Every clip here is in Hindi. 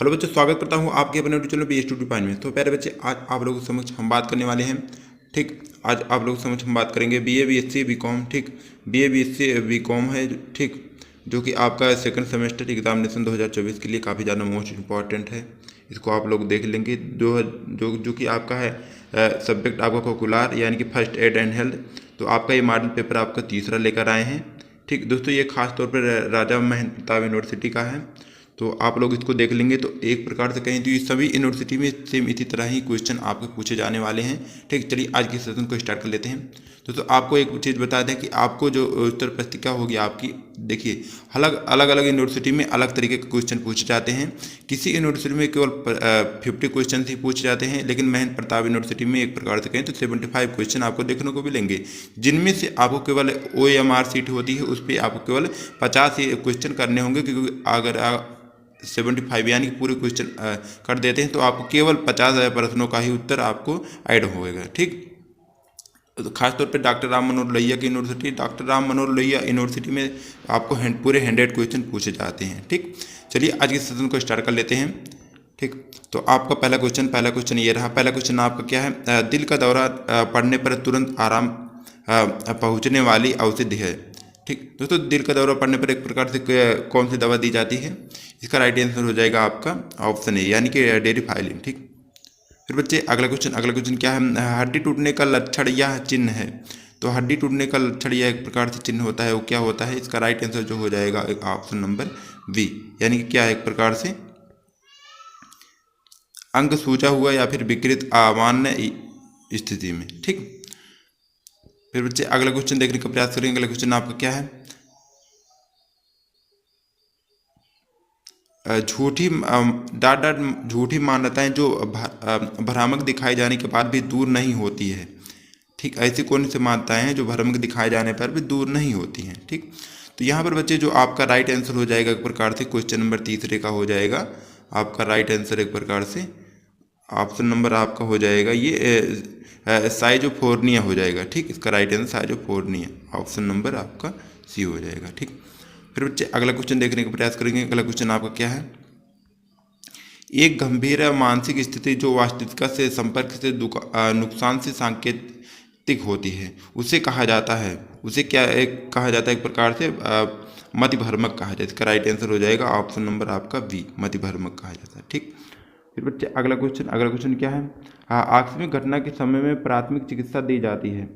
हेलो बच्चों, स्वागत करता हूँ आपके अपने YouTube channel B studio pine में। तो प्यारे बच्चे, आज आप लोगों के समक्ष हम बात करने वाले हैं। ठीक, आज आप लोगों के समक्ष हम बात करेंगे बीए बीएससी बीकॉम। ठीक, बीए बीएससी बीकॉम है, ठीक, जो कि आपका सेकंड सेमेस्टर एग्जामिनेशन 2024 के लिए काफ़ी ज़्यादा मोस्ट इम्पॉर्टेंट है। इसको आप लोग देख लेंगे। जो जो जो कि आपका है सब्जेक्ट आपका कोकुलर यानी कि फर्स्ट एड एंड हेल्थ। तो आपका ये मॉडल पेपर आपका तीसरा लेकर आए हैं। ठीक दोस्तों, ये खास तौर पर राजा महेंद्र प्रताप यूनिवर्सिटी का है। तो आप लोग इसको देख लेंगे। तो एक प्रकार से कहें तो ये सभी यूनिवर्सिटी में सेम इसी तरह ही क्वेश्चन आपके पूछे जाने वाले हैं। ठीक, चलिए आज की सेशन को स्टार्ट कर लेते हैं। तो आपको एक चीज़ बता दें कि आपको जो उत्तर पुस्तिका होगी आपकी, देखिए अलग अलग यूनिवर्सिटी में अलग तरीके के क्वेश्चन पूछे जाते हैं। किसी यूनिवर्सिटी में केवल 50 क्वेश्चन ही पूछे जाते हैं, लेकिन महेंद्र प्रताप यूनिवर्सिटी में एक प्रकार से कहें तो 75 क्वेश्चन आपको देखने को मिलेंगे, जिनमें से आपको केवल OMR सीट होती है, उस पर आपको केवल 50 ही क्वेश्चन करने होंगे। क्योंकि अगर 75 यानी कि पूरे क्वेश्चन कर देते हैं तो आपको केवल 50 प्रश्नों का ही उत्तर आपको ऐड होएगा। ठीक, तो खासतौर पे डॉक्टर राम मनोहर लोहिया की university, doctor Ram Manohar Lohia university में आपको पूरे 100 क्वेश्चन पूछे जाते हैं। ठीक, चलिए आज के सेशन को स्टार्ट कर लेते हैं। ठीक, तो आपका पहला क्वेश्चन ये रहा। पहला क्वेश्चन आपका क्या है? दिल का दौरा पड़ने पर तुरंत आराम पहुँचने वाली औषधि है। ठीक दोस्तों, दिल का दौरा पड़ने पर एक प्रकार से कौन सी दवा दी जाती है? इसका राइट आंसर हो जाएगा आपका ऑप्शन ए यानी कि डेरिफाइलिन। ठीक, फिर बच्चे अगला क्वेश्चन क्या है? हड्डी टूटने का लक्षण या चिन्ह है। तो हड्डी टूटने का लक्षण या एक प्रकार से चिन्ह होता है, वो क्या होता है? इसका राइट आंसर जो हो जाएगा ऑप्शन नंबर बी, यानी कि क्या है, एक प्रकार से अंग सूजा हुआ या फिर विकृत अमान्य स्थिति में। ठीक, फिर बच्चे अगला क्वेश्चन देखने का प्रयास करेंगे। अगला क्वेश्चन आपका क्या है? झूठी मान्यताएं जो भ्रामक दिखाए जाने के बाद भी दूर नहीं होती है। ठीक, ऐसी कौन सी मान्यताएं हैं जो भ्रामक दिखाए जाने पर भी दूर नहीं होती हैं? ठीक, तो यहाँ पर बच्चे जो आपका राइट आंसर हो जाएगा एक प्रकार से क्वेश्चन नंबर तीसरे का हो जाएगा। आपका राइट आंसर एक प्रकार से ऑप्शन नंबर आपका हो जाएगा ये साइजोफोर्निया हो जाएगा। ठीक, इसका राइट आंसर साइजोफोर्निया, ऑप्शन नंबर आपका सी हो जाएगा। ठीक, फिर बच्चे अगला क्वेश्चन देखने का प्रयास करेंगे। अगला क्वेश्चन आपका क्या है? एक गंभीर मानसिक स्थिति जो वास्तविकता से संपर्क से नुकसान से सांकेतिक होती है, उसे कहा जाता है, उसे क्या कहा जाता है? एक प्रकार से मतिभ्रमक कहा जाता है। इसका राइट आंसर हो जाएगा ऑप्शन नंबर आपका बी, मतिभ्रमक कहा जाता है। ठीक, फिर बच्चे अगला क्वेश्चन क्या है? आकस्मिक घटना के समय में प्राथमिक चिकित्सा दी जाती है।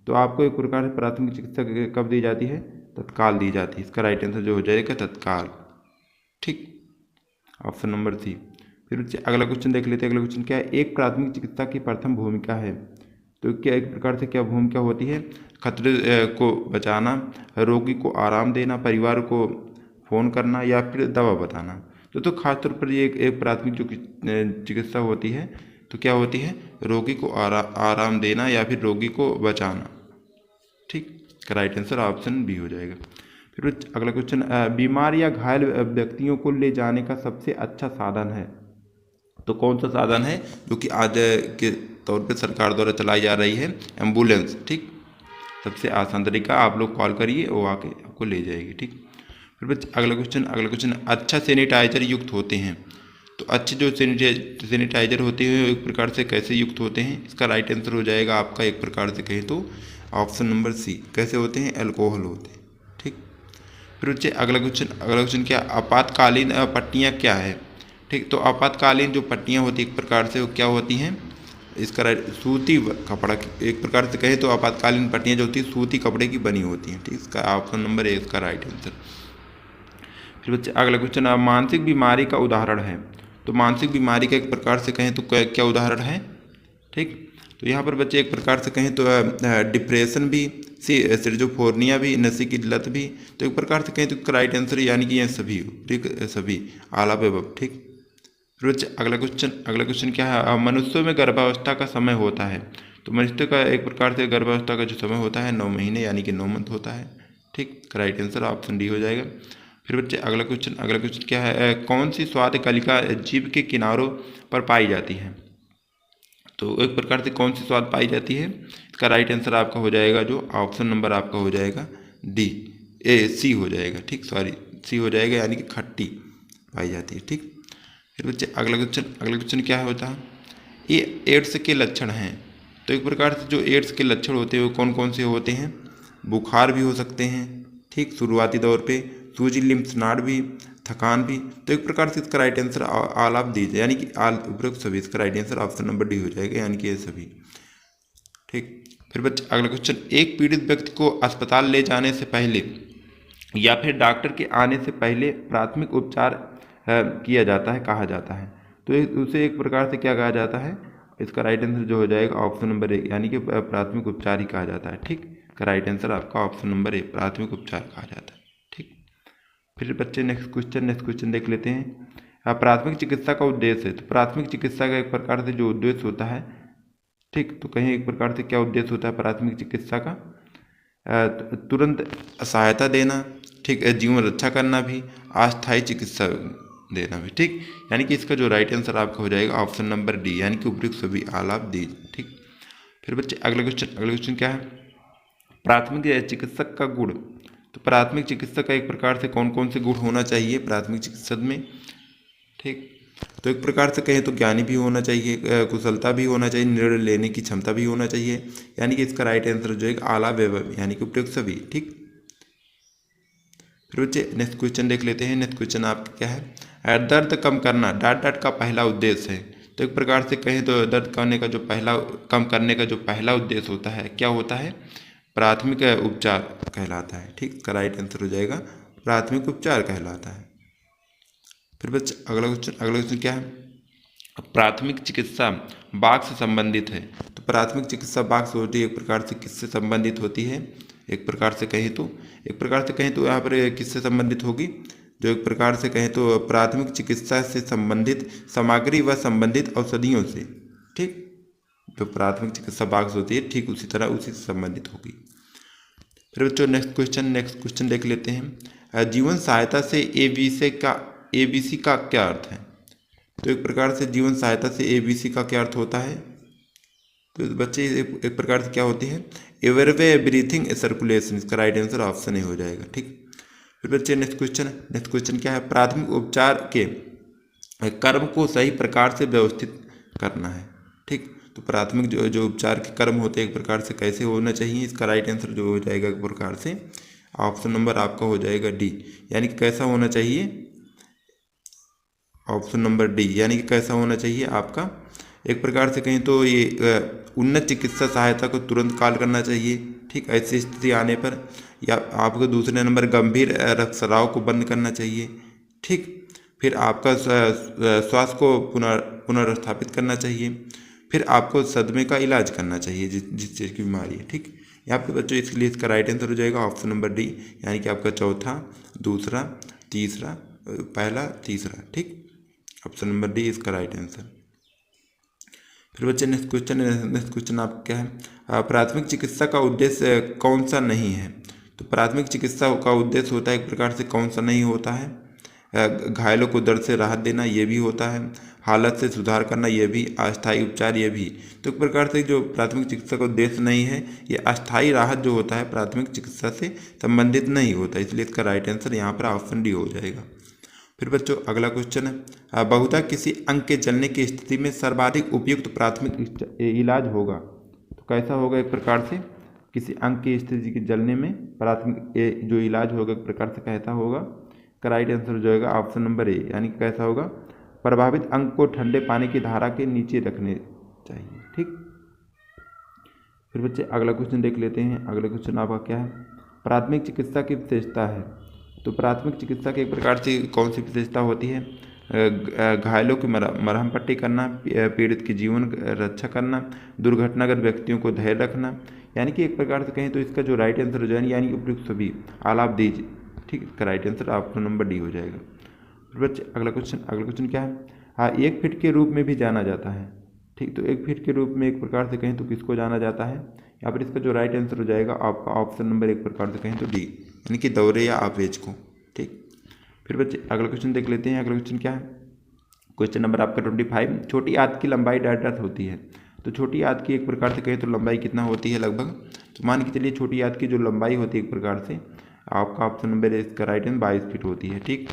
तो आपको एक प्रकार से प्राथमिक चिकित्सा कब दी जाती है? तत्काल दी जाती है। इसका राइट आंसर जो हो जाएगा तत्काल। ठीक, ऑप्शन नंबर सी। फिर अगला क्वेश्चन देख लेते हैं। अगला क्वेश्चन क्या है? एक प्राथमिक चिकित्सा की प्रथम भूमिका है। तो क्या एक प्रकार से क्या भूमिका होती है? खतरे को बचाना, रोगी को आराम देना, परिवार को फ़ोन करना या फिर दवा बताना। तो खासतौर पर ये एक प्राथमिक जो चिकित्सा होती है तो क्या होती है? रोगी को आराम देना या फिर रोगी को बचाना। ठीक, राइट आंसर ऑप्शन बी हो जाएगा। फिर अगला क्वेश्चन, बीमार या घायल व्यक्तियों को ले जाने का सबसे अच्छा साधन है। तो कौन सा साधन है जो कि आज के तौर पे सरकार द्वारा चलाई जा रही है? एम्बुलेंस। ठीक, सबसे आसान तरीका, आप लोग कॉल करिए, वो आके आपको ले जाएगी। ठीक, फिर बच्चे अगला क्वेश्चन अच्छा सैनिटाइजर युक्त होते हैं। तो अच्छे जो सैनिटाइजर होते हैं एक प्रकार से कैसे युक्त होते हैं? इसका राइट आंसर हो जाएगा आपका एक प्रकार से कहें तो ऑप्शन नंबर सी, कैसे होते हैं? अल्कोहल होते हैं। ठीक, फिर बच्चे अगला क्वेश्चन क्या? आपातकालीन पट्टियाँ क्या है? ठीक, तो आपातकालीन जो पट्टियाँ होती हैं एक प्रकार से वो क्या होती हैं? इसका सूती कपड़ा, एक प्रकार से कहें तो आपातकालीन पट्टियाँ जो होती हैं सूती कपड़े की बनी होती हैं। ठीक, इसका ऑप्शन नंबर ए इसका राइट आंसर। फिर बच्चे अगला क्वेश्चन, मानसिक बीमारी का उदाहरण है। तो मानसिक बीमारी का एक प्रकार से कहें तो क्या उदाहरण है? ठीक, तो यहाँ पर बच्चे एक प्रकार से कहें तो डिप्रेशन भी, सिरजोफ्रेनिया भी, नशे की लत भी। तो एक प्रकार से कहें तो राइट आंसर यानी कि ये सभी। ठीक, सभी आला बेबब। ठीक, फिर बच्चे अगला क्वेश्चन क्या है? मनुष्यों में गर्भावस्था का समय होता है। तो मनुष्य का एक प्रकार से गर्भावस्था का जो समय होता है 9 महीने यानी कि 9 मंथ होता है। ठीक, राइट आंसर ऑप्शन डी हो जाएगा। फिर बच्चे अगला क्वेश्चन क्या है? कौन सी स्वाद कलिका जीभ के किनारों पर पाई जाती है? तो एक प्रकार से कौन सी स्वाद पाई जाती है? इसका राइट आंसर आपका हो जाएगा जो ऑप्शन नंबर आपका हो जाएगा सी हो जाएगा। ठीक, सी हो जाएगा यानी कि खट्टी पाई जाती है। ठीक, फिर बच्चे अगला क्वेश्चन क्या होता है, ये एड्स के लक्षण हैं। तो एक प्रकार से जो एड्स के लक्षण होते हैं वो कौन कौन से होते हैं, बुखार भी हो सकते हैं, ठीक, शुरुआती दौर पे सूजी लिम्फनाड भी, थकान भी। तो एक प्रकार से इसका right answer all of these, यानी कि ऑल उपरोक्त सभी, इसका right answer option number D हो जाएगा, यानी कि ये सभी, ठीक। फिर बच्चे अगला क्वेश्चन, एक पीड़ित व्यक्ति को अस्पताल ले जाने से पहले या फिर डॉक्टर के आने से पहले प्राथमिक उपचार किया जाता है, कहा जाता है। तो उसे एक प्रकार से क्या कहा जाता है, इसका राइट आंसर जो हो जाएगा ऑप्शन नंबर ए, यानी कि प्राथमिक उपचार ही कहा जाता है, ठीक। का राइट आंसर आपका ऑप्शन नंबर ए, प्राथमिक उपचार कहा जाता है, ठीक। फिर बच्चे नेक्स्ट क्वेश्चन देख लेते हैं। प्राथमिक चिकित्सा का उद्देश्य है। तो प्राथमिक चिकित्सा का एक प्रकार से जो उद्देश्य होता है, ठीक, तो कहीं एक प्रकार से क्या उद्देश्य होता है प्राथमिक चिकित्सा का, तुरंत सहायता देना, ठीक, जीवन रक्षा करना भी, अस्थायी चिकित्सा देना भी, ठीक। यानी कि इसका जो राइट आंसर आपका हो जाएगा ऑप्शन नंबर डी, यानी कि उपयुक्त सभी, ऑल ऑफ दीज, ठीक। फिर बच्चे अगला क्वेश्चन क्या है, प्राथमिक चिकित्सक का गुण। तो प्राथमिक चिकित्सक का एक प्रकार से कौन कौन से गुण होना चाहिए प्राथमिक चिकित्सक में, ठीक। तो एक प्रकार से कहें तो ज्ञानी भी होना चाहिए, कुशलता भी होना चाहिए, निर्णय लेने की क्षमता भी होना चाहिए, यानी कि इसका राइट आंसर जो है आला वैभव, यानी कि उपयुक्त सभी, ठीक। फिर बच्चे नेक्स्ट क्वेश्चन देख लेते हैं। नेक्स्ट क्वेश्चन आपका क्या है, दर्द कम करना डॉट डॉट का पहला उद्देश्य है। तो एक प्रकार से कहें तो दर्द कम करने का जो पहला उद्देश्य होता है, क्या होता है, प्राथमिक उपचार कहलाता है, ठीक। इसका राइट आंसर हो जाएगा प्राथमिक उपचार कहलाता है। फिर बच्चे अगला क्वेश्चन क्या है, प्राथमिक चिकित्सा बाघ से संबंधित है। तो प्राथमिक चिकित्सा बाघ से होती है, एक प्रकार से किससे संबंधित होती है, एक प्रकार से कहें तो यहाँ पर किससे संबंधित होगी, जो एक प्रकार से कहें तो प्राथमिक चिकित्सा से संबंधित सामग्री व संबंधित औषधियों से, ठीक। जो प्राथमिक चिकित्सा बाघ होती है, ठीक उसी तरह उसी से संबंधित होगी। फिर बच्चों नेक्स्ट क्वेश्चन देख लेते हैं। जीवन सहायता से एबीसी का क्या अर्थ है। तो एक प्रकार से जीवन सहायता से एबीसी का क्या अर्थ होता है, तो बच्चे एक प्रकार से क्या होती है, एयरवे ब्रीथिंग सर्कुलेशन, इसका राइट आंसर ऑप्शन ए हो जाएगा, ठीक। फिर बच्चे नेक्स्ट क्वेश्चन क्या है, प्राथमिक उपचार के कर्म को सही प्रकार से व्यवस्थित करना है, ठीक। तो प्राथमिक जो उपचार के कर्म होते हैं एक प्रकार से कैसे होना चाहिए, इसका राइट आंसर जो हो जाएगा एक प्रकार से ऑप्शन नंबर आपका हो जाएगा डी, यानी कि कैसा होना चाहिए, ऑप्शन नंबर डी, यानी कि कैसा होना चाहिए आपका, एक प्रकार से कहें तो ये उन्नत चिकित्सा सहायता को तुरंत कॉल करना चाहिए, ठीक। ऐसी स्थिति आने पर, या आपको दूसरे नंबर गंभीर रक्तस्राव को बंद करना चाहिए, ठीक। फिर आपका स्वास्थ्य को पुनर्स्थापित करना चाहिए, फिर आपको सदमे का इलाज करना चाहिए जिस चीज़ की बीमारी है, ठीक। यहाँ पे बच्चों इसके लिए इसका राइट आंसर हो जाएगा ऑप्शन नंबर डी, यानी कि आपका चौथा, दूसरा, तीसरा, पहला, तीसरा, ठीक। ऑप्शन नंबर डी इसका राइट आंसर। फिर बच्चे नेक्स्ट क्वेश्चन आपका क्या है, प्राथमिक चिकित्सा का उद्देश्य कौन सा नहीं है। तो प्राथमिक चिकित्सा का उद्देश्य होता है एक प्रकार से कौन सा नहीं होता है, घायलों को दर्द से राहत देना, ये भी होता है, हालत से सुधार करना, ये भी, अस्थायी उपचार, ये भी। तो एक प्रकार से जो प्राथमिक चिकित्सा का उद्देश्य नहीं है, ये अस्थायी राहत जो होता है प्राथमिक चिकित्सा से संबंधित नहीं होता, इसलिए इसका राइट आंसर यहाँ पर ऑप्शन डी हो जाएगा। फिर बच्चों अगला क्वेश्चन है, बहुधा किसी अंग के जलने की स्थिति में सर्वाधिक उपयुक्त प्राथमिक इलाज होगा। तो कैसा होगा, एक प्रकार से किसी अंग की स्थिति के जलने में प्राथमिक जो इलाज होगा एक प्रकार से कैसा होगा, का राइट आंसर हो जाएगा ऑप्शन नंबर ए, यानी कैसा होगा, प्रभावित अंग को ठंडे पानी की धारा के नीचे रखने चाहिए, ठीक। फिर बच्चे अगला क्वेश्चन देख लेते हैं। अगला क्वेश्चन आपका क्या है, प्राथमिक चिकित्सा की विशेषता है। तो प्राथमिक चिकित्सा की एक प्रकार से कौन सी विशेषता होती है, घायलों की मरहम पट्टी करना, पीड़ित की जीवन रक्षा करना, दुर्घटनाग्रस्त व्यक्तियों को धैर्य रखना, यानी कि एक प्रकार से कहें तो इसका जो राइट आंसर हो जाएगा, यानी उपयुक्त सभी, ऑल ऑफ दीज, ठीक। इसका right answer option number D हो जाएगा। फिर बच्चे अगला क्वेश्चन क्या है, हाँ, 1 फीट के रूप में भी जाना जाता है, ठीक। तो 1 फीट के रूप में एक प्रकार से कहें तो किसको जाना जाता है, यहाँ पर इसका जो राइट आंसर हो जाएगा आपका ऑप्शन नंबर एक प्रकार से कहें तो डी, यानी कि दौरे या आवेज को, ठीक। फिर बच्चे अगला क्वेश्चन देख लेते हैं। अगला क्वेश्चन क्या है, क्वेश्चन नंबर आपका 25, छोटी आंत की लंबाई डॉट होती है। तो छोटी आंत की एक प्रकार से कहें तो लंबाई कितना होती है लगभग, तो मान के चलिए छोटी आंत की जो लंबाई होती है एक प्रकार से आपका ऑप्शन नंबर इसका राइट आंसर 22 फीट होती है, ठीक।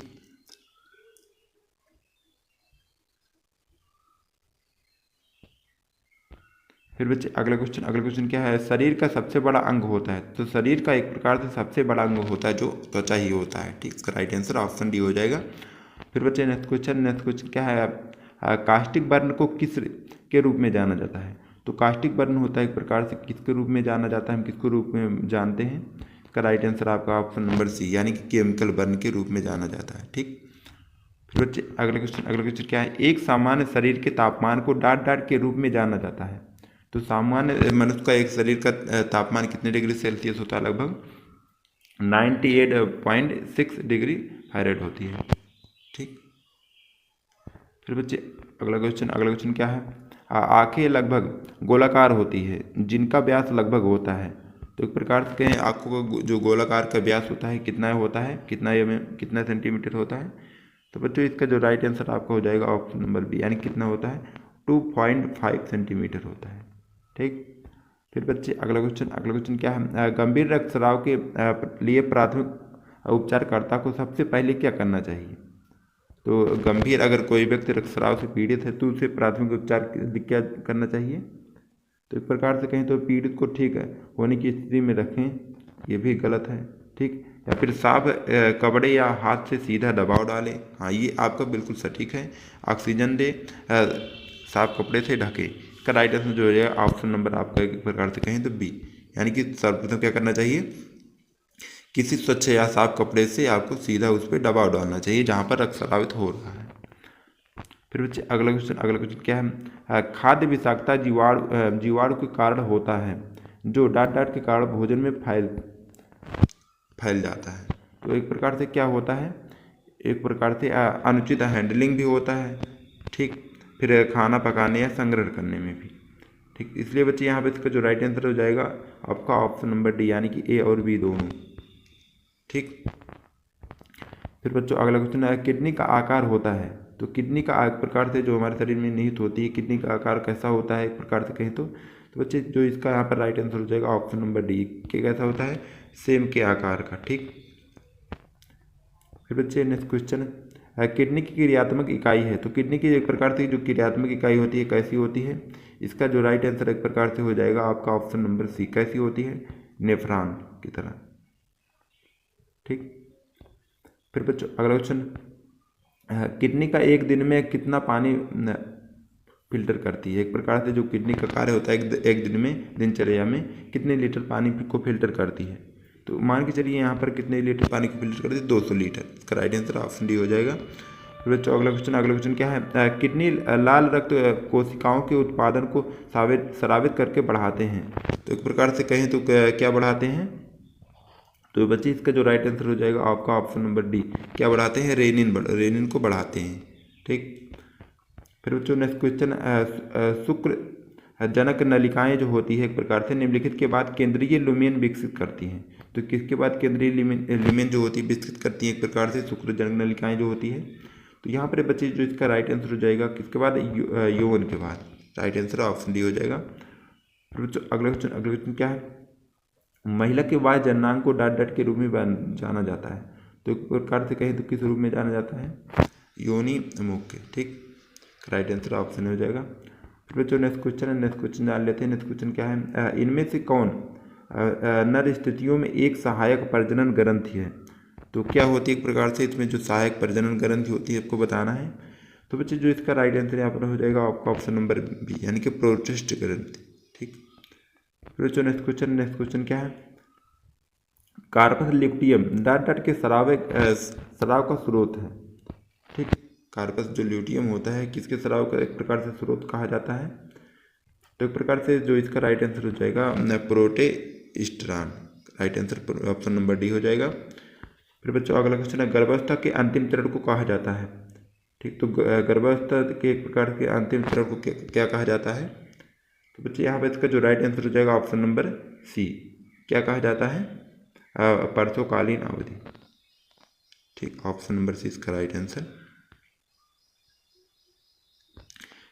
फिर बच्चे अगला क्वेश्चन क्या है, शरीर का सबसे बड़ा अंग होता है। तो शरीर का एक प्रकार से सबसे बड़ा अंग होता है जो त्वचा ही होता है। ठीक, इसका राइट आंसर ऑप्शन डी हो जाएगा। फिर बच्चे नेक्स्ट क्वेश्चन क्या है, कास्टिक वर्ण को किस के रूप में जाना जाता है। तो कास्टिक वर्ण होता है एक प्रकार से किसके रूप में जाना जाता है, हम किसके रूप में जानते हैं। इसका राइट आंसर आपका ऑप्शन नंबर सी, यानी कि केमिकल वर्ण के रूप में जाना जाता है। ठीक, फिर बच्चे अगला क्वेश्चन क्या है, एक सामान्य शरीर के तापमान को डाट के रूप में जाना जाता है। तो सामान्य मनुष्य का एक शरीर का तापमान कितने डिग्री सेल्सियस होता है, लगभग 98.6 डिग्री फ़ारेनहाइट होती है। ठीक, फिर बच्चे अगला क्वेश्चन क्या है, आंखें लगभग गोलाकार होती है जिनका व्यास लगभग होता है। तो एक प्रकार से कहें आंखों का जो गोलाकार का व्यास होता है कितना होता है, कितना सेंटीमीटर होता है। तो बच्चों इसका जो राइट आंसर आपका हो जाएगा ऑप्शन नंबर बी, यानी कितना होता है 2.5 सेंटीमीटर होता है। ठीक, फिर बच्चे अगला क्वेश्चन क्या है, गंभीर रक्तस्राव के लिए प्राथमिक उपचारकर्ता को सबसे पहले क्या करना चाहिए। तो गंभीर अगर कोई व्यक्ति रक्तस्राव से पीड़ित है तो उसे प्राथमिक उपचार क्या करना चाहिए। तो एक प्रकार से कहें तो पीड़ित को ठीक है होने की स्थिति में रखें, ये भी गलत है। ठीक, या फिर साफ कपड़े या हाथ से सीधा दबाव डालें, हाँ ये आपका बिल्कुल सटीक है। ऑक्सीजन दे, साफ कपड़े से ढके। इसका राइट आंसर जो हो जाएगा ऑप्शन नंबर आपका एक प्रकार से कहें तो बी, यानी कि सर्वप्रथम क्या करना चाहिए, किसी स्वच्छ या साफ कपड़े से आपको सीधा उस पर दबाव डालना चाहिए जहाँ पर रक्तस्रावित हो रहा है। फिर बच्चे अगला क्वेश्चन क्या है, खाद्य विषाक्तता जीवाणु के कारण होता है जो डाट के कारण भोजन में फैल जाता है। तो एक प्रकार से क्या होता है, एक प्रकार से अनुचित हैंडलिंग भी होता है। ठीक, फिर खाना पकाने या संग्रहण करने में भी। ठीक, इसलिए बच्चे यहाँ पे इसका जो राइट आंसर हो जाएगा आपका ऑप्शन नंबर डी, यानी कि ए और बी दोनों। ठीक, फिर बच्चों अगला क्वेश्चन है, किडनी का आकार होता है। तो किडनी का एक प्रकार से जो हमारे शरीर में निहित होती है, किडनी का आकार कैसा होता है एक प्रकार से कहें तो बच्चे जो इसका यहाँ पर राइट आंसर हो जाएगा ऑप्शन नंबर डी, के कैसा होता है, सेम के आकार का। ठीक, फिर बच्चे नेक्स्ट क्वेश्चन है, किडनी की क्रियात्मक इकाई है। तो किडनी की एक प्रकार से जो क्रियात्मक इकाई होती है कैसी होती है। इसका जो राइट आंसर एक प्रकार से हो जाएगा आपका ऑप्शन नंबर सी, कैसी होती है, नेफ्रॉन की तरह। ठीक, फिर बच्चों अगला क्वेश्चन, किडनी का एक दिन में कितना पानी फिल्टर करती है। एक प्रकार से जो किडनी का कार्य होता है एक दिन में दिनचर्या में कितने लीटर पानी को फिल्टर करती है। तो मान के चलिए यहाँ पर कितने लीटर पानी को फिल्टर करती है, 200 लीटर। इसका राइट आंसर ऑप्शन डी हो जाएगा। फिर बच्चों अगला क्वेश्चन क्या है, किडनी लाल रक्त कोशिकाओं के उत्पादन को स्रावित करके बढ़ाते हैं। तो एक प्रकार से कहें तो क्या बढ़ाते हैं। तो बच्चे इसका जो राइट आंसर हो जाएगा आपका ऑप्शन नंबर डी, क्या बढ़ाते हैं, रेनिन को बढ़ाते हैं। ठीक, फिर बच्चों नेक्स्ट क्वेश्चन, शुक्र जनक नलिकाएं जो होती है एक प्रकार से निम्नलिखित के बाद केंद्रीय लुमेन विकसित करती हैं। तो किसके बाद केंद्रीय लुमेन जो होती है विकसित करती है एक प्रकार से शुक्र जनक नलिकाएं जो होती है। तो यहाँ पर बच्चे जो इसका राइट आंसर हो जाएगा किसके बाद, यौवन के बाद। राइट आंसर ऑप्शन डी हो जाएगा। फिर बच्चों अगला क्वेश्चन क्या है, महिला के बाह्य जननांग को डाट के रूप में जाना जाता है। तो एक प्रकार से कहें तो किस रूप में जाना जाता है, योनि मुख के। ठीक, राइट आंसर ऑप्शन हो जाएगा। फिर बच्चों नेक्स्ट क्वेश्चन जान लेते हैं। नेक्स्ट क्वेश्चन क्या है, इनमें से कौन नर स्थितियों में एक सहायक प्रजनन ग्रंथि है। तो क्या होती है एक प्रकार से इसमें जो सहायक प्रजनन ग्रंथि होती है आपको बताना है। तो बच्चे जो इसका राइट आंसर यहाँ पर हो जाएगा आपका ऑप्शन नंबर बी, यानी कि प्रोटिस्ट ग्रंथि। ठीक, फिर बच्चों नेक्स्ट क्वेश्चन क्या है, कार्पस ल्यूटियम डाट के स्राव का स्रोत है। ठीक, कार्पस जो ल्यूटियम होता है किसके स्राव का एक प्रकार से स्रोत कहा जाता है। तो एक प्रकार से जो इसका राइट आंसर हो जाएगा progesterone. Right answer option number D हो जाएगा। फिर बच्चों अगला क्वेश्चन है, गर्भावस्था के अंतिम चरण को कहा जाता है। ठीक, तो गर्भावस्था के एक प्रकार के अंतिम चरण को क्या कहा जाता है। तो बच्चे यहाँ पर इसका जो राइट आंसर हो जाएगा ऑप्शन नंबर सी, क्या कहा जाता है, परसोकालीन अवधि। ठीक, ऑप्शन नंबर सी इसका राइट आंसर।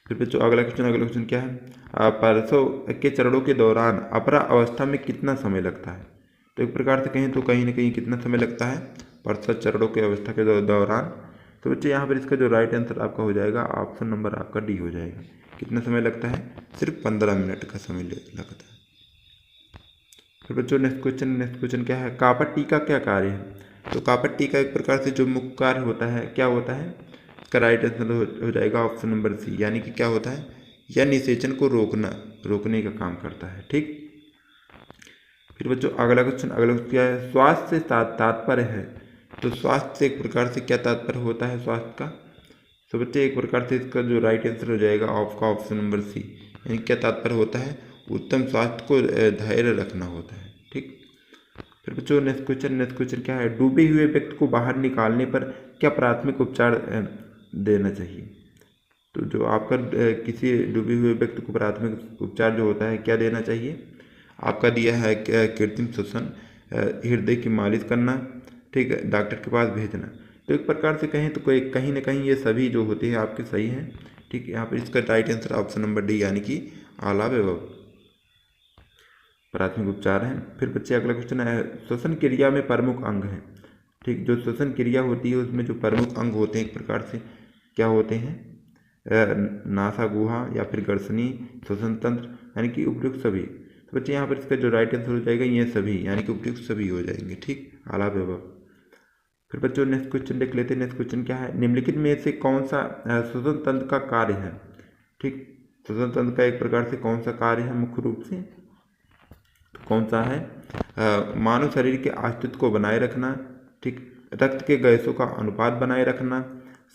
फिर बच्चों अगला क्वेश्चन क्या है, प्रसव के चरणों के दौरान अपरा अवस्था में कितना समय लगता है। तो एक प्रकार से कहें तो कहीं ना कहीं कितना समय लगता है प्रसव चरणों की अवस्था के दौरान। तो बच्चे यहाँ पर इसका जो राइट आंसर आपका हो जाएगा ऑप्शन नंबर आपका डी हो जाएगा। कितना समय लगता है? सिर्फ 15 मिनट का समय लगता है। फिर बच्चों नेक्स्ट क्वेश्चन क्या है? कापट्टी का क्या कार्य है? तो कापट्टी का एक प्रकार से जो मुख्य कार्य होता है, क्या होता है? इसका राइट आंसर हो जाएगा ऑप्शन नंबर सी, यानी कि क्या होता है? यह निषेचन को रोकने का काम करता है। ठीक। फिर बच्चों अगला क्वेश्चन क्या है? स्वास्थ्य से तात्पर्य है। तो स्वास्थ्य से एक प्रकार से क्या तात्पर्य होता है स्वास्थ्य का? तो बच्चे एक प्रकार से इसका जो राइट आंसर हो जाएगा आपका ऑप्शन नंबर सी, यानी क्या तात्पर्य होता है? उत्तम स्वास्थ्य को धैर्य रखना होता है। ठीक। फिर बच्चों नेक्स्ट क्वेश्चन क्या है? डूबे हुए व्यक्ति को बाहर निकालने पर क्या प्राथमिक उपचार देना चाहिए? तो जो आपका किसी डूबे हुए व्यक्ति को प्राथमिक उपचार जो होता है क्या देना चाहिए? आपका दिया है कृत्रिम श्वसन, हृदय की मालिश करना, ठीक है, डॉक्टर के पास भेजना। तो एक प्रकार से कहें तो कहीं ना कहीं ये सभी जो होते हैं आपके सही हैं। ठीक। यहाँ पर इसका right answer option number D, यानी कि आला एवं प्राथमिक उपचार है। फिर बच्चे अगला क्वेश्चन है, श्वसन क्रिया में प्रमुख अंग हैं। ठीक। जो श्वसन क्रिया होती है उसमें जो प्रमुख अंग होते हैं एक प्रकार से क्या होते हैं? नासा गुहा या फिर गर्सनी, श्वसन तंत्र, यानी कि उपयुक्त सभी। तो बच्चे यहाँ पर इसका जो राइट आंसर हो जाएगा ये सभी, यानी कि उपयुक्त सभी हो जाएंगे। ठीक। आला एवं। फिर बच्चों नेक्स्ट क्वेश्चन देख लेते हैं। नेक्स्ट क्वेश्चन क्या है? निम्नलिखित में से कौन सा श्वसन तंत्र का कार्य है? ठीक। श्वसन तंत्र का एक प्रकार से कौन सा कार्य है मुख्य रूप से? तो कौन सा है? मानव शरीर के अस्तित्व को बनाए रखना, ठीक, रक्त के गैसों का अनुपात बनाए रखना,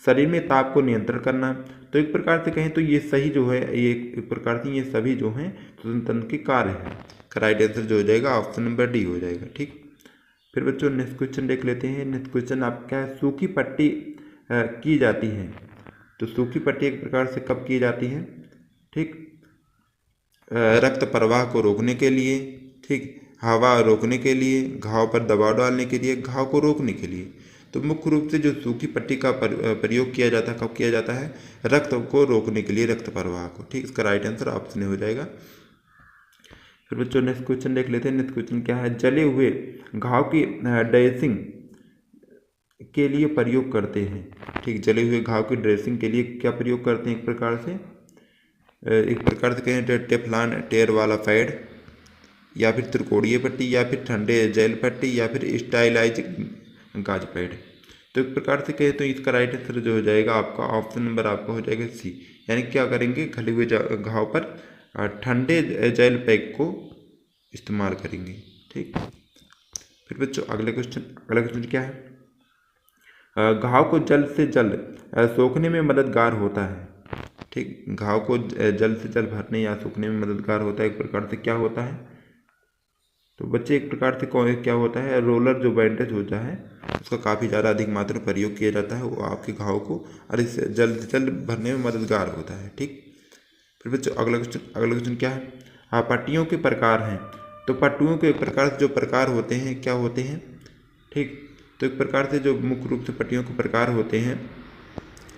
शरीर में ताप को नियंत्रण करना। तो एक प्रकार से कहें तो ये सही जो है, ये एक प्रकार से ये सभी जो हैं श्वसन तंत्र के कार्य है। राइट आंसर जो हो जाएगा ऑप्शन नंबर डी हो जाएगा। ठीक। फिर बच्चों नेक्स्ट क्वेश्चन देख लेते हैं। नेक्स्ट क्वेश्चन आपका क्या है? सूखी पट्टी की जाती है। तो सूखी पट्टी एक प्रकार से कब की जाती है? ठीक। रक्त प्रवाह को रोकने के लिए, ठीक, हवा रोकने के लिए, घाव पर दबाव डालने के लिए, घाव को रोकने के लिए। तो मुख्य रूप से जो सूखी पट्टी का प्रयोग किया जाता है कब किया जाता है? रक्त को रोकने के लिए, रक्त प्रवाह को। ठीक। इसका राइट आंसर ऑप्शन हो जाएगा। फिर बच्चों नेक्स्ट क्वेश्चन देख लेते हैं। नेक्स्ट क्वेश्चन क्या है? जले हुए घाव की ड्रेसिंग के लिए प्रयोग करते हैं। ठीक। जले हुए घाव की ड्रेसिंग के लिए क्या प्रयोग करते हैं? एक प्रकार से कहें टेफ्लॉन टेर वाला पैड, या फिर त्रिकोणीय पट्टी, या फिर ठंडे जेल पट्टी, या फिर स्टाइलाइज गाज पैड। तो एक प्रकार से कहें तो इसका राइट आंसर जो हो जाएगा आपका ऑप्शन नंबर आपका हो जाएगा सी, यानी क्या करेंगे? खले हुए घाव पर ठंडे जेल पैक को इस्तेमाल करेंगे। ठीक। फिर बच्चों अगला क्वेश्चन क्या है? घाव को जल्द से जल्द सूखने में मददगार होता है। ठीक। घाव को जल्द से जल्द भरने या सूखने में मददगार होता है एक प्रकार से क्या होता है? तो बच्चे एक प्रकार से क्या होता है? रोलर जो बैंडेज होता है उसका काफ़ी ज़्यादा अधिक मात्रा में प्रयोग किया जाता है, वो आपके घाव को जल्द से जल्द भरने में मददगार होता है। ठीक। फिर बच्चों अगला क्वेश्चन क्या है? हाँ, पट्टियों के प्रकार हैं। तो पट्टियों के एक प्रकार से जो प्रकार होते हैं क्या होते हैं? ठीक। तो एक प्रकार से जो मुख्य रूप से पट्टियों के प्रकार होते हैं,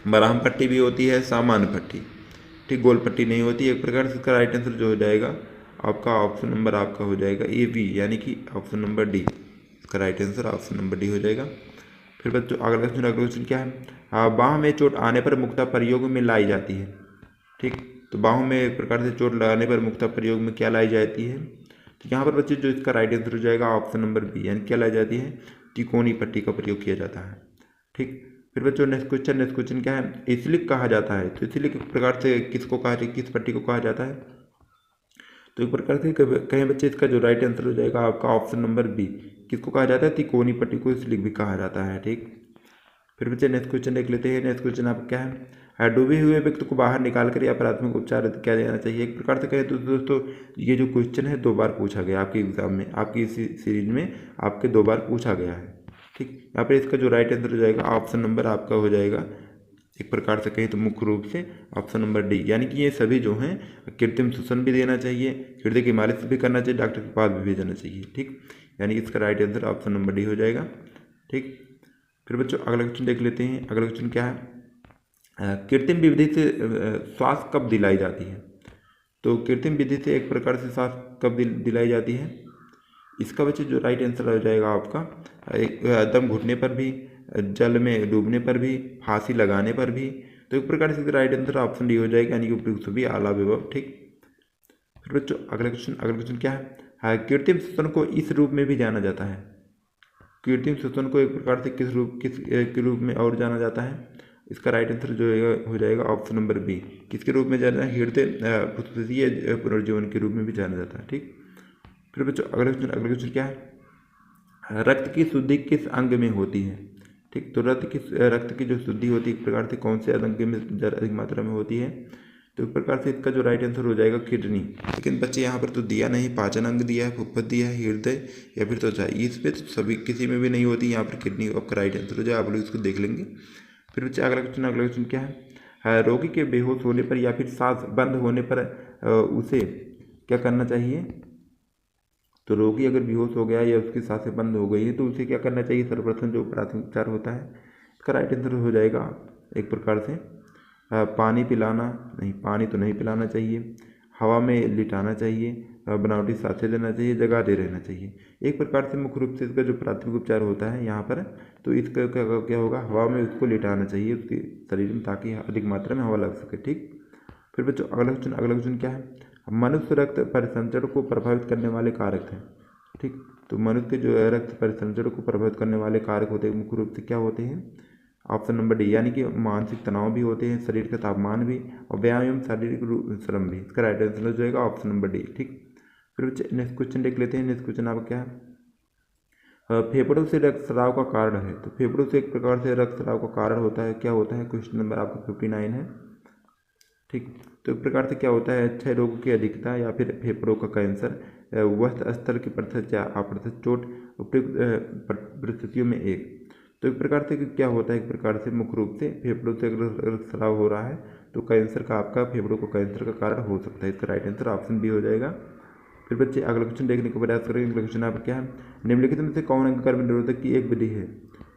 बराम पट्टी भी होती है, सामान्य पट्टी, ठीक, गोल पट्टी नहीं होती। एक प्रकार से इसका राइट आंसर जो हो जाएगा आपका ऑप्शन नंबर आपका हो जाएगा ए बी, यानी कि ऑप्शन नंबर डी। इसका right answer option number D हो जाएगा। फिर बच्चों अगला क्वेश्चन क्या है? हाँ, बाँह में चोट आने पर मुक्ता प्रयोग में लाई जाती है। ठीक। तो बाहों में एक प्रकार से चोट लगाने पर मुक्ता प्रयोग में क्या लाई जाती है? तो यहाँ पर बच्चे जो इसका राइट आंसर हो जाएगा ऑप्शन नंबर बी, यानी क्या लाई जाती है? तिकोनी पट्टी का प्रयोग किया जाता है। ठीक। फिर बच्चों नेक्स्ट क्वेश्चन क्या है? इसिलिक कहा जाता है। तो इसिलिक एक प्रकार से किसको किस पट्टी को कहा जाता है? तो एक प्रकार से कहें बच्चे इसका जो राइट आंसर हो जाएगा आपका ऑप्शन नंबर बी, किसको कहा जाता है? तिकोनी पट्टी को इसिलिक भी कहा जाता है। ठीक। फिर बच्चे नेक्स्ट क्वेश्चन देख लेते हैं। नेक्स्ट क्वेश्चन आपका क्या है? डूबे हुए व्यक्ति को बाहर निकालकर या प्राथमिक उपचार क्या देना चाहिए? एक प्रकार से कहें तो दोस्तों ये जो क्वेश्चन है 2 बार पूछा गया आपके एग्जाम में, आपकी इसी सीरीज में आपके 2 बार पूछा गया है। ठीक। यहाँ पर इसका जो राइट आंसर हो जाएगा ऑप्शन नंबर आपका हो जाएगा एक प्रकार से कहें तो मुख्य रूप से ऑप्शन नंबर डी, यानी कि ये सभी जो हैं कृत्रिम श्वसन भी देना चाहिए, हृदय की मालिश भी करना चाहिए, डॉक्टर के पास भी भेजना चाहिए। ठीक। यानी इसका right answer option number D हो जाएगा। ठीक। फिर बच्चों अगला क्वेश्चन देख लेते हैं। अगला क्वेश्चन क्या है? कृत्रिम विधि से श्वास कब दिलाई जाती है? तो कृत्रिम विधि से एक प्रकार से श्वास कब दिलाई जाती है? इसका बच्चे जो राइट आंसर हो जाएगा आपका एक दम घुटने पर भी, जल में डूबने पर भी, फांसी लगाने पर भी। तो एक प्रकार से राइट आंसर ऑप्शन डी हो जाएगा, यानी कि उपयुक्त सभी आला विभव। ठीक, फिर बच्चों अगला क्वेश्चन क्या है? हाँ, कृत्रिम श्वसन को इस रूप में भी जाना जाता है। कृत्रिम श्वसन को एक प्रकार से किस के रूप में और जाना जाता है? इसका राइट आंसर जो हो जाएगा ऑप्शन नंबर बी। किसके रूप में जाना है? हृदय फुफ्फुसीय पुनर्जीवन के रूप में भी जाना जाता है। ठीक, फिर बच्चों अगला क्वेश्चन क्या है? रक्त की शुद्धि किस अंग में होती है? ठीक, तो रक्त की जो शुद्धि होती है एक प्रकार से कौन से अंग में अधिक मात्रा में होती है? तो एक प्रकार से इसका जो राइट आंसर हो जाएगा किडनी। लेकिन बच्चे यहाँ पर तो दिया नहीं, पाचन अंग दिया है, फुफ्फुस दिया है, हृदय या फिर त्वचा, इस पे तो सभी किसी में भी नहीं होती। यहाँ पर किडनी आपका राइट आंसर हो जाए, आप लोग इसको देख लेंगे। फिर बच्चे अगला क्वेश्चन क्या है? रोगी के बेहोश होने पर या फिर सांस बंद होने पर उसे क्या करना चाहिए? तो रोगी अगर बेहोश हो गया या उसकी सांसें बंद हो गई है तो उसे क्या करना चाहिए? सर्वप्रथम जो प्राथमिक उपचार होता है इसका राइट आंसर हो जाएगा एक प्रकार से पानी पिलाना। नहीं, पानी तो नहीं पिलाना चाहिए। हवा में लिटाना चाहिए, बनावटी सांसें लेना चाहिए, जगा दे रहना चाहिए। एक प्रकार से मुख्य रूप से इसका जो प्राथमिक उपचार होता है यहाँ पर, तो इसका क्या होगा? हवा में उसको लिटाना चाहिए उसके शरीर में, ताकि अधिक मात्रा में हवा लग सके। ठीक, फिर बच्चों अगला क्वेश्चन क्या है? मनुष्य रक्त परिसंचरण को प्रभावित करने वाले कारक हैं। ठीक, तो मनुष्य के जो रक्त परिसंचरण को प्रभावित करने वाले कारक होते हैं मुख्य रूप से क्या होते हैं? ऑप्शन नंबर डी, यानी कि मानसिक तनाव भी होते हैं, शरीर का तापमान भी, और व्यायाम एवं शारीरिक श्रम भी। इसका राइट आंसर हो जाएगा ऑप्शन नंबर डी। ठीक, फिर बच्चे नेक्स्ट क्वेश्चन देख लेते हैं। नेक्स्ट क्वेश्चन आपका क्या है? फेफड़ों से रक्तस्राव का कारण है। तो फेफड़ों से एक प्रकार से रक्तस्राव का कारण होता है, क्या होता है? क्वेश्चन नंबर आपका 59 है। ठीक, तो एक प्रकार से क्या होता है? क्षय रोग की अधिकता या फिर फेफड़ों का कैंसर, वस्त स्तर की प्रथत या अप्रथत चोट, उपयुक्त परिस्थितियों में एक। तो एक प्रकार से क्या होता है? एक प्रकार से मुख्य रूप से फेफड़ों से अगर रक्तस्राव हो रहा है तो कैंसर का आपका फेफड़ों को कैंसर का कारण हो सकता है। इसका राइट आंसर ऑप्शन बी हो जाएगा। फिर बच्चे अगला क्वेश्चन देखने का प्रयास करेंगे। अगला क्वेश्चन आपका क्या है? निम्नलिखित में से कौन गर्भ निरोधक की एक विधि है?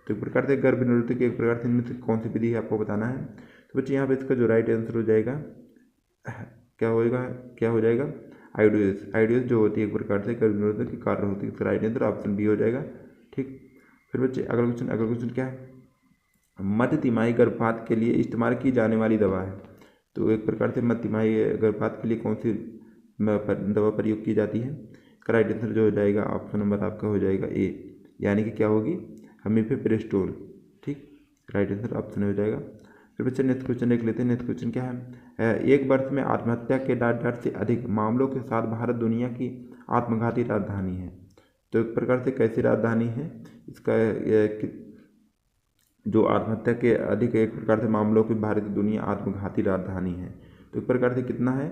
तो एक प्रकार से गर्भ निरोधक की एक प्रकार से इनमें से कौन सी विधि है आपको बताना है। तो बच्चे यहाँ पे इसका जो राइट आंसर हो जाएगा क्या हो जाएगा? आइडियोस जो होती है एक प्रकार से गर्भ निरोधक की कार्य होती है। इसका राइट आंसर ऑप्शन बी हो जाएगा। ठीक, फिर बच्चे अगला क्वेश्चन क्या है? मध्य तिमाही गर्भपात के लिए इस्तेमाल की जाने वाली दवा है। तो एक प्रकार से मध्य तिमाही गर्भपात के लिए कौन सी दवा प्रयोग की जाती है? इसका राइट आंसर जो हो जाएगा ऑप्शन नंबर आपका हो जाएगा ए, यानी कि क्या होगी? मीफेप्रिस्टोन। ठीक, राइट आंसर ऑप्शन हो जाएगा। फिर बच्चे नेक्स्ट क्वेश्चन देख लेते हैं। नेक्स्ट क्वेश्चन क्या है? एक वर्ष में आत्महत्या के 10 से अधिक मामलों के साथ भारत दुनिया की आत्मघाती राजधानी है। तो एक प्रकार से कैसी राजधानी है? इसका जो आत्महत्या के अधिक एक प्रकार से मामलों की भारत दुनिया आत्मघाती राजधानी है। तो एक प्रकार से कितना है?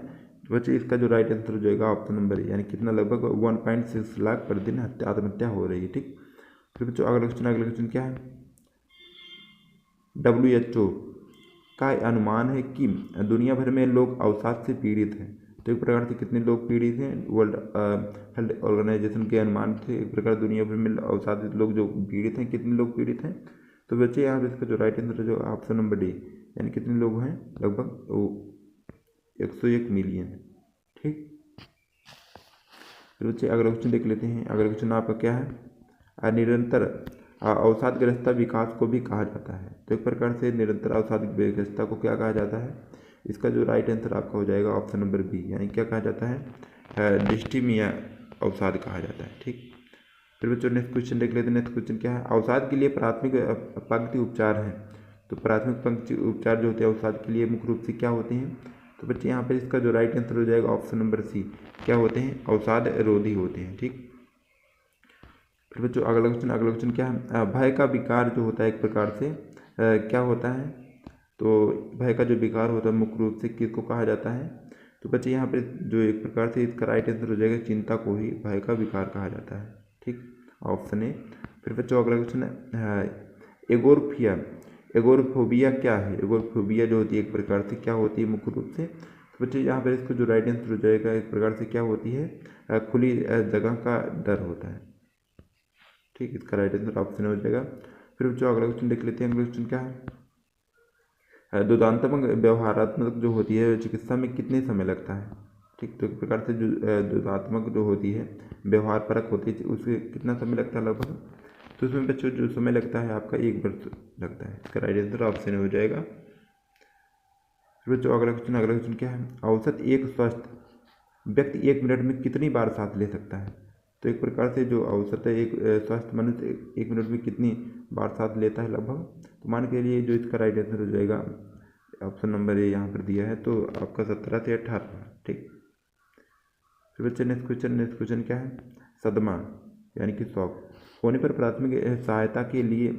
तो बच्चे इसका जो राइट आंसर हो जाएगा ऑप्शन नंबर, यानी कितना? लगभग 1.6 लाख प्रतिदिन आत्महत्या हो रही है। ठीक, फिर बच्चों अगला क्वेश्चन क्या है? WHO का अनुमान है कि दुनिया भर में लोग अवसाद से पीड़ित हैं। तो एक प्रकार से कितने लोग पीड़ित हैं? वर्ल्ड हेल्थ ऑर्गेनाइजेशन के अनुमान से एक प्रकार दुनिया भर में अवसादित लोग जो पीड़ित हैं, कितने लोग पीड़ित हैं? तो बच्चे यहाँ पे इसका जो राइट आंसर जो ऑप्शन नंबर डी, यानी कितने लोग हैं? लगभग 101 मिलियन। ठीक, फिर बच्चे अगला क्वेश्चन देख लेते हैं। अगला क्वेश्चन आपका क्या है? निरंतर अवसादग्रस्तता विकास को भी कहा जाता है। तो एक प्रकार से निरंतर अवसादग्रस्तता को क्या कहा जाता है? इसका जो राइट आंसर आपका हो जाएगा ऑप्शन नंबर बी, यानी क्या कहा जाता है? डिस्टीमिया अवसाद कहा जाता है। ठीक, फिर बच्चों नेक्स्ट क्वेश्चन देख लेते हैं। नेक्स्ट क्वेश्चन क्या है? अवसाद के लिए प्राथमिक पंक्ति उपचार हैं। तो प्राथमिक पंक्ति उपचार जो होते हैं अवसाद के लिए मुख्य रूप से क्या होते हैं? तो बच्चे यहाँ पर इसका जो राइट आंसर हो जाएगा ऑप्शन नंबर सी, क्या होते हैं? अवसाद रोधी होते हैं। ठीक, फिर बच्चों अगला क्वेश्चन क्या है? भय का विकार जो होता है एक प्रकार से क्या होता है? तो भय का जो विकार होता है मुख्य रूप से किसको कहा जाता है? तो बच्चे यहाँ पे जो एक प्रकार से इसका राइट आंसर हो जाएगा चिंता को ही भय का विकार कहा जाता है। ठीक, ऑप्शन ए। फिर बच्चों अगला क्वेश्चन है एगोरफोबिया क्या है? एगोरफोबिया जो होती है एक प्रकार से क्या होती है मुख्य रूप से? तो बच्चे यहाँ पर इसको जो राइट आंसर हो जाएगा एक प्रकार से क्या होती है? खुली जगह का डर होता है। ठीक, इसका राइट आंसर ऑप्शन हो जाएगा। फिर बच्चों अगला क्वेश्चन देख लेते हैं। अगला क्वेश्चन क्या है? दुर्दांतात्मक व्यवहारात्मक जो होती है चिकित्सा में कितने समय लगता है? ठीक, तो एक प्रकार से जो दुर्दांतात्मक जो होती है व्यवहार परक होती है उसके कितना समय लगता है? लगभग तो उसमें बच्चों जो समय लगता है आपका 1 वर्ष लगता है। इसका राइट आंसर ऑप्शन हो जाएगा। फिर बच्चों अगला क्वेश्चन क्या है, औसत एक स्वस्थ व्यक्ति 1 मिनट में कितनी बार सांस ले सकता है। तो एक प्रकार से जो औसत है, एक स्वस्थ मनुष्य 1 मिनट में कितनी बार सांस लेता है लगभग, तो मान के लिए जो इसका राइट आंसर हो जाएगा ऑप्शन नंबर ए यहाँ पर दिया है, तो आपका 17 से 18 बार। ठीक। फिर बच्चे नेक्स्ट क्वेश्चन क्या है, सदमा यानी कि शॉक होने पर प्राथमिक सहायता के लिए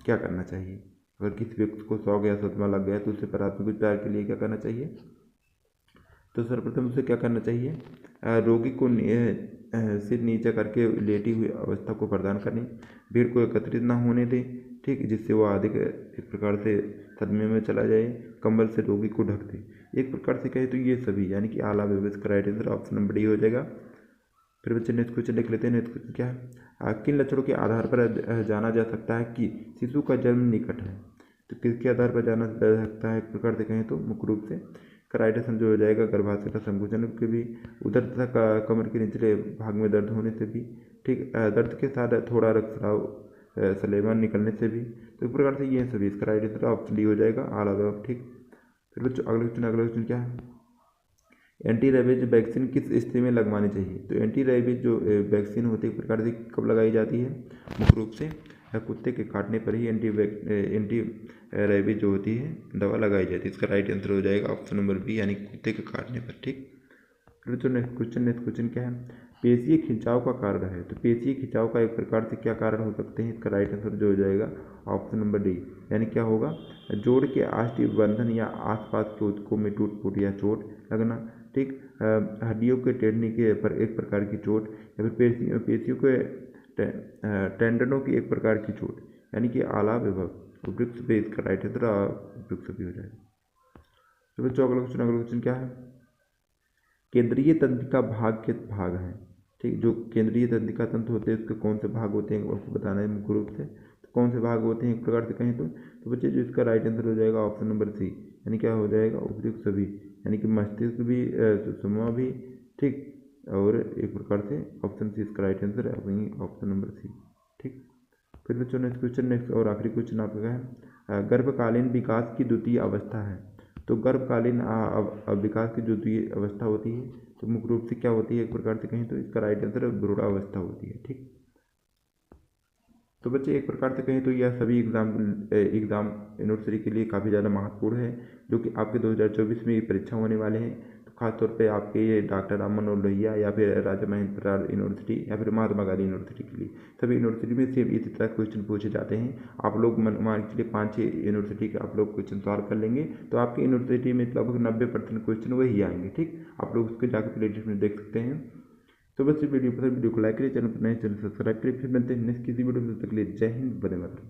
क्या करना चाहिए। अगर किसी व्यक्ति को शॉक या सदमा लग गया तो उसे प्राथमिक उपचार के लिए क्या करना चाहिए। तो सर्वप्रथम उसे क्या करना चाहिए, रोगी को सिर नीचे करके लेटी हुई अवस्था को प्रदान करनी, भीड़ को एकत्रित ना होने दें, ठीक, जिससे वो अधिक एक प्रकार से सदमे में चला जाए, कंबल से रोगी को ढक दे। एक प्रकार से कहे तो ये सभी यानी कि आला व्यवस्था का right answer option number D हो जाएगा। फिर बच्चे नेक्स्ट क्वेश्चन देख लेते हैं। नेक्स्ट क्वेश्चन क्या है, किन लक्षणों के आधार पर जाना जा सकता है कि शिशु का जन्म निकट है। तो किसके आधार पर जाना जा सकता है, एक प्रकार से कहें तो मुख्य रूप से राइट आंसर जो हो जाएगा गर्भाशय का संकुचन के भी, उधर तथा कमर के निचले भाग में दर्द होने से भी, ठीक, दर्द के साथ थोड़ा रक्तस्राव सलेमान निकलने से भी। तो इस प्रकार से ये सभी, इसका राइट आंसर ऑप्शन डी हो जाएगा आला दवा। ठीक। फिर बच्चों अगला क्वेश्चन क्या है, एंटी रेबीज वैक्सीन किस स्थिति में लगवानी चाहिए। तो एंटी रेबीज जो वैक्सीन होती है एक प्रकार से कब लगाई जाती है, मुख्य रूप से कुत्ते के काटने पर ही एंटी रेबीज जो होती है दवा लगाई जाती है। इसका राइट आंसर हो जाएगा ऑप्शन नंबर बी यानी कुत्ते के काटने पर। ठीक। फिर तो नेक्स्ट क्वेश्चन क्या है, पेशीय खिंचाव का कारण है। तो पेशीय खिंचाव का एक प्रकार से क्या कारण हो सकते हैं, इसका राइट आंसर जो हो जाएगा ऑप्शन नंबर डी यानी क्या होगा, जोड़ के आष्टी बंधन या आसपास के ऊतकों में टूट फूट या चोट लगना, ठीक, हड्डियों के टेढ़ने के पर एक प्रकार की चोट, या फिर पेशियों के टेंडनों की एक प्रकार की चोट यानी कि आला विभव वृक्ष पे, इसका राइट आंसर वृक्ष भी हो जाएगा। तो बच्चों अगला क्वेश्चन क्या है, केंद्रीय तंत्रिका भाग के भाग हैं। ठीक, जो केंद्रीय तंत्रिका तंत्र होते हैं उसके कौन से भाग होते हैं आपको बताना है मुख्य रूप से। तो कौन से भाग होते हैं एक प्रकार से कहें तो बच्चे जो इसका राइट आंसर हो जाएगा ऑप्शन नंबर सी यानी क्या हो जाएगा उपयुक्त सभी, यानी कि मस्तिष्क भी, सुषुम्ना भी, ठीक, और एक प्रकार से ऑप्शन सी इसका राइट आंसर है ऑप्शन नंबर सी। ठीक। फिर बच्चों नेक्स्ट और आखिरी क्वेश्चन आपका है, गर्भकालीन विकास की द्वितीय अवस्था है। तो गर्भकालीन विकास की जो द्वितीय अवस्था होती है तो मुख्य रूप से क्या होती है एक प्रकार से कहें तो इसका राइट आंसर भ्रूणावस्था होती है। ठीक। तो बच्चे एक प्रकार से कहें तो यह सभी एग्जाम यूनिवर्सिटी के लिए काफ़ी ज़्यादा महत्वपूर्ण है, जो कि आपके 2024 में परीक्षा होने वाले हैं। तो खासतौर पे आपके ये डॉक्टर राम मनोहर लोहिया या फिर राजा महेंद्र प्रसाद यूनिवर्सिटी या फिर महात्मा गांधी यूनिवर्सिटी के लिए, सभी यूनिवर्सिटी में सेम इसी तरह क्वेश्चन पूछे जाते हैं। आप लोग मान के लिए 5-6 यूनिवर्सिटी के आप लोग क्वेश्चन सॉल्व कर लेंगे तो आपकी यूनिवर्सिटी में लगभग 90% क्वेश्चन वही आएंगे। ठीक, आप लोग उसके जाकर प्लेलिस्ट में देख सकते हैं। तो बस ये वीडियो पसंद, वीडियो को लाइक करिए, चैनल पर नए चैनल सब्सक्राइब करिए। फिर मिलते हैं नेक्स्ट किसी वीडियो में, तब तक के लिए जय हिंद, वंदे मातरम।